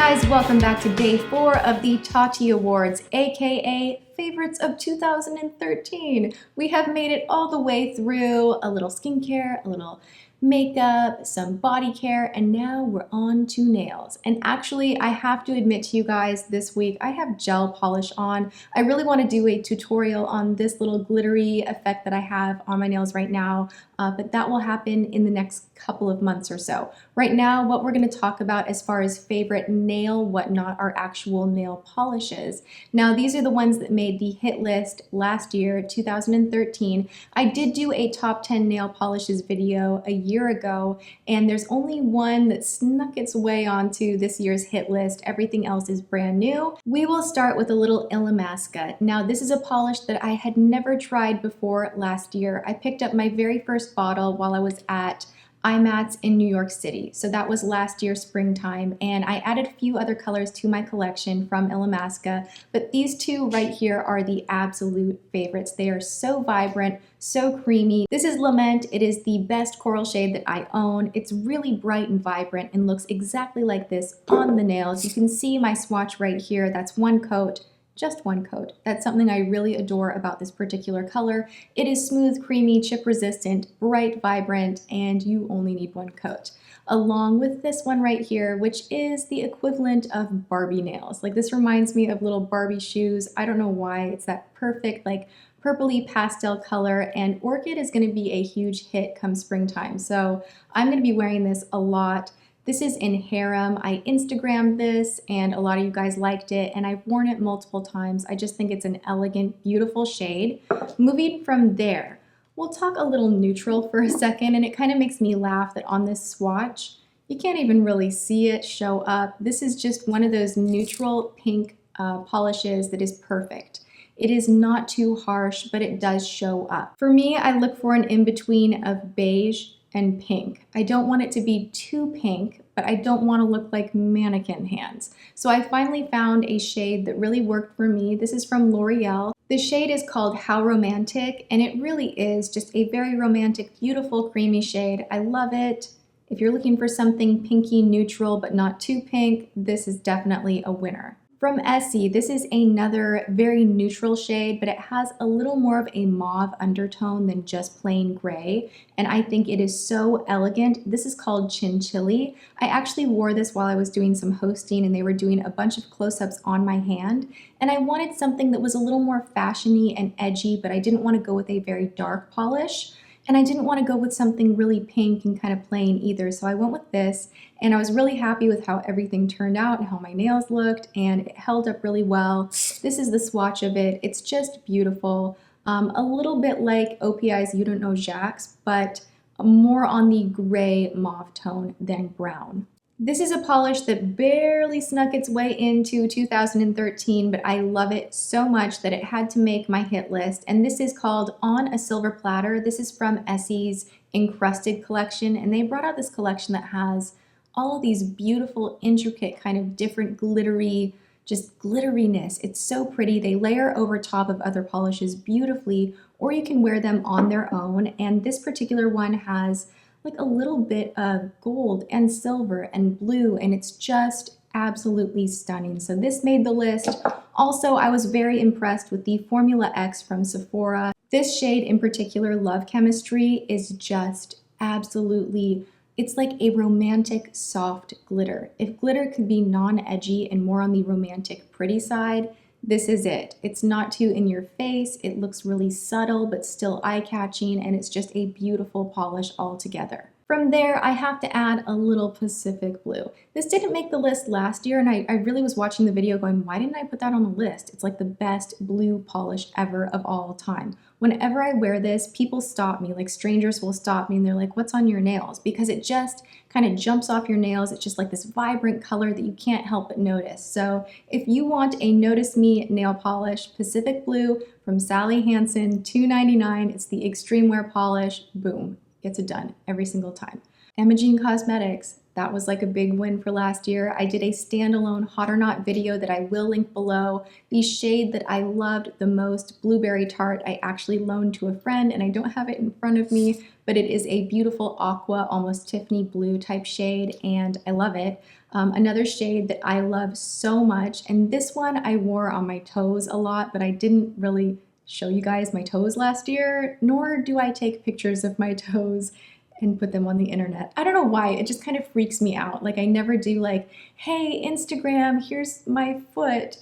guys, welcome back to day 4 of the Tati Awards, aka Favorites of 2013. We have made it all the way through a little skincare, a little makeup, some body care, and now we're on to nails. And actually, I have to admit to you guys, this week I have gel polish on. I really want to do a tutorial on this little glittery effect that I have on my nails right now, but that will happen in the next couple of months or so. Right now, what we're going to talk about as far as favorite nail whatnot are actual nail polishes. Now, these are the ones that made the hit list last year, 2013. I did do a top 10 nail polishes video a year ago, and there's only one that snuck its way onto this year's hit list. Everything else is brand new. We will start with a little Illamasqua. Now, this is a polish that I had never tried before last year. I picked up my very first bottle while I was at IMATS in New York City. So that was last year springtime, and I added a few other colors to my collection from Illamasqua, but these two right here are the absolute favorites. They are so vibrant, so creamy. This is Lament. It is the best coral shade that I own. It's really bright and vibrant and looks exactly like this on the nails. You can see my swatch right here. That's one coat. Just one coat. That's something I really adore about this particular color. It is smooth, creamy, chip resistant, bright, vibrant, and you only need one coat. Along with this one right here, which is the equivalent of Barbie nails. Like, this reminds me of little Barbie shoes. I don't know why. It's that perfect, like, purpley pastel color, and Orchid is going to be a huge hit come springtime. So I'm going to be wearing this a lot. This is in Harem. I Instagrammed this and a lot of you guys liked it, and I've worn it multiple times. I just think it's an elegant, beautiful shade. Moving from there, we'll talk a little neutral for a second, and it kind of makes me laugh that on this swatch, you can't even really see it show up. This is just one of those neutral pink polishes that is perfect. It is not too harsh, but it does show up. For me, I look for an in-between of beige and pink. I don't want it to be too pink, but I don't want to look like mannequin hands. So I finally found a shade that really worked for me. This is from L'Oreal. The shade is called How Romantic, and it really is just a very romantic, beautiful, creamy shade. I love it. If you're looking for something pinky neutral but not too pink, this is definitely a winner. From Essie, this is another very neutral shade, but it has a little more of a mauve undertone than just plain gray, and I think it is so elegant. This is called Chinchilli. I actually wore this while I was doing some hosting, and they were doing a bunch of close-ups on my hand, and I wanted something that was a little more fashiony and edgy, but I didn't want to go with a very dark polish. And I didn't want to go with something really pink and kind of plain either, so I went with this, and I was really happy with how everything turned out and how my nails looked, and it held up really well. This is the swatch of it. It's just beautiful. A little bit like OPI's You Don't Know Jack's, but more on the gray mauve tone than brown. This is a polish that barely snuck its way into 2013, but I love it so much that it had to make my hit list, and this is called On a Silver Platter. This is from Essie's Encrusted collection, and they brought out this collection that has all of these beautiful, intricate, kind of different glittery, just glitteriness. It's so pretty. They layer over top of other polishes beautifully, or you can wear them on their own, and this particular one has like a little bit of gold and silver and blue, and it's just absolutely stunning. So this made the list. Also, I was very impressed with the Formula X from Sephora. This shade in particular, Love Chemistry, is just absolutely, it's like a romantic soft glitter. If glitter could be non-edgy and more on the romantic pretty side, this is it. It's not too in your face, it looks really subtle but still eye-catching, and it's just a beautiful polish altogether. From there, I have to add a little Pacific Blue. This didn't make the list last year, and I really was watching the video going, why didn't I put that on the list? It's like the best blue polish ever of all time. Whenever I wear this, people stop me, like strangers will stop me, and they're like, what's on your nails? Because it just kind of jumps off your nails. It's just like this vibrant color that you can't help but notice. So if you want a Notice Me nail polish, Pacific Blue from Sally Hansen, $2.99. It's the Extreme Wear polish. Boom. Gets it done every single time. Imogene Cosmetics, That was like a big win for last year. I did a standalone hot or not video that I will link below. The shade that I loved the most, Blueberry Tart, I actually loaned to a friend and I don't have it in front of me, but it is a beautiful aqua, almost Tiffany blue type shade, and I love it. Another shade that I love so much, and this one I wore on my toes a lot, but I didn't really show you guys my toes last year, nor do I take pictures of my toes and put them on the internet. I don't know why, it just kind of freaks me out. Like I never do like, hey, Instagram, here's my foot.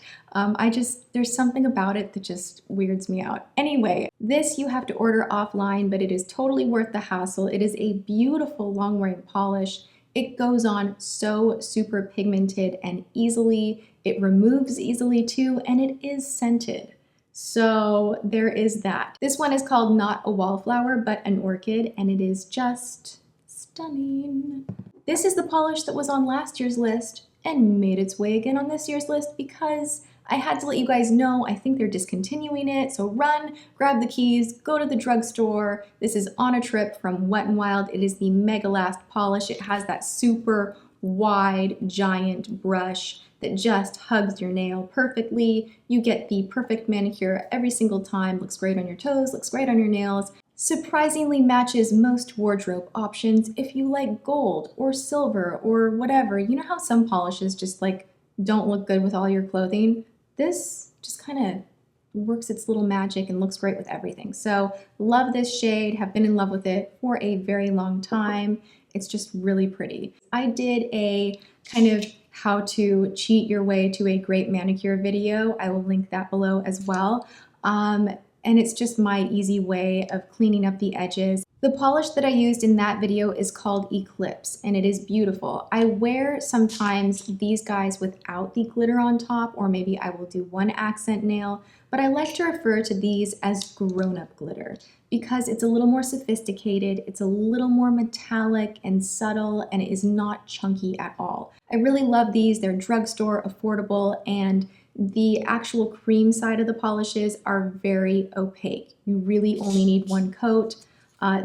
There's something about it that just weirds me out. Anyway, this you have to order offline, but it is totally worth the hassle. It is a beautiful long wearing polish. It goes on so super pigmented and easily. It removes easily too, and it is scented. So there is that. This one is called not a wallflower, but an orchid, and it is just stunning. This is the polish that was on last year's list and made its way again on this year's list because I had to let you guys know I think they're discontinuing it. So run, grab the keys, go to the drugstore. This is On a Trip from Wet n Wild. It is the Mega Last polish. It has that super wide, giant brush that just hugs your nail perfectly. You get the perfect manicure every single time. Looks great on your toes, looks great on your nails. Surprisingly matches most wardrobe options if you like gold or silver or whatever. You know how some polishes just like don't look good with all your clothing? This just kind of works its little magic and looks great with everything. So love this shade, have been in love with it for a very long time. It's just really pretty. I did a kind of how to cheat your way to a great manicure video. I will link that below as well. And it's just my easy way of cleaning up the edges. The polish that I used in that video is called Eclipse, and it is beautiful. I wear sometimes these guys without the glitter on top, or maybe I will do one accent nail, but I like to refer to these as grown-up glitter because it's a little more sophisticated, it's a little more metallic and subtle, and it is not chunky at all. I really love these. They're drugstore affordable, and the actual cream side of the polishes are very opaque. You really only need one coat.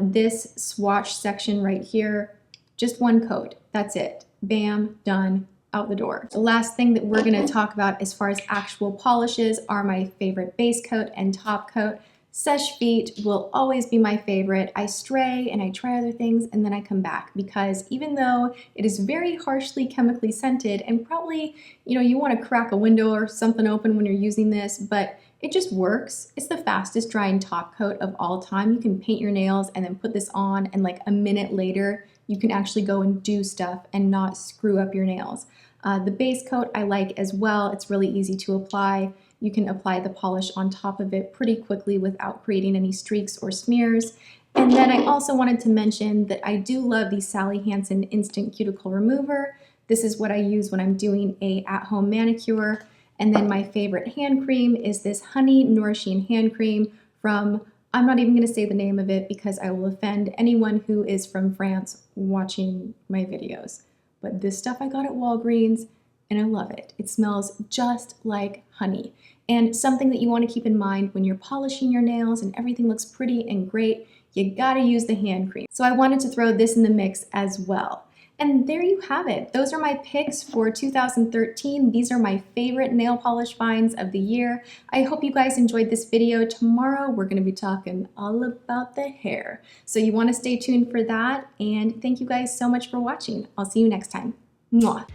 This swatch section right here, just one coat. That's it. Bam, done, out the door. The last thing that we're gonna talk about as far as actual polishes are my favorite base coat and top coat. Seche Vite will always be my favorite. I stray and I try other things and then I come back because even though it is very harshly chemically scented and probably, you want to crack a window or something open when you're using this, but it just works. It's the fastest drying top coat of all time. You can paint your nails and then put this on and like a minute later, you can actually go and do stuff and not screw up your nails. The base coat I like as well. It's really easy to apply. You can apply the polish on top of it pretty quickly without creating any streaks or smears. And then I also wanted to mention that I do love the Sally Hansen Instant Cuticle Remover. This is what I use when I'm doing a at-home manicure. And then my favorite hand cream is this Honey Nourishing Hand Cream from, I'm not even gonna say the name of it because I will offend anyone who is from France watching my videos. But this stuff I got at Walgreens, and I love it. It smells just like honey. And something that you want to keep in mind when you're polishing your nails and everything looks pretty and great, you gotta use the hand cream. So I wanted to throw this in the mix as well. And there you have it. Those are my picks for 2013. These are my favorite nail polish finds of the year. I hope you guys enjoyed this video. Tomorrow, we're gonna be talking all about the hair. So you wanna stay tuned for that. And thank you guys so much for watching. I'll see you next time. Mwah.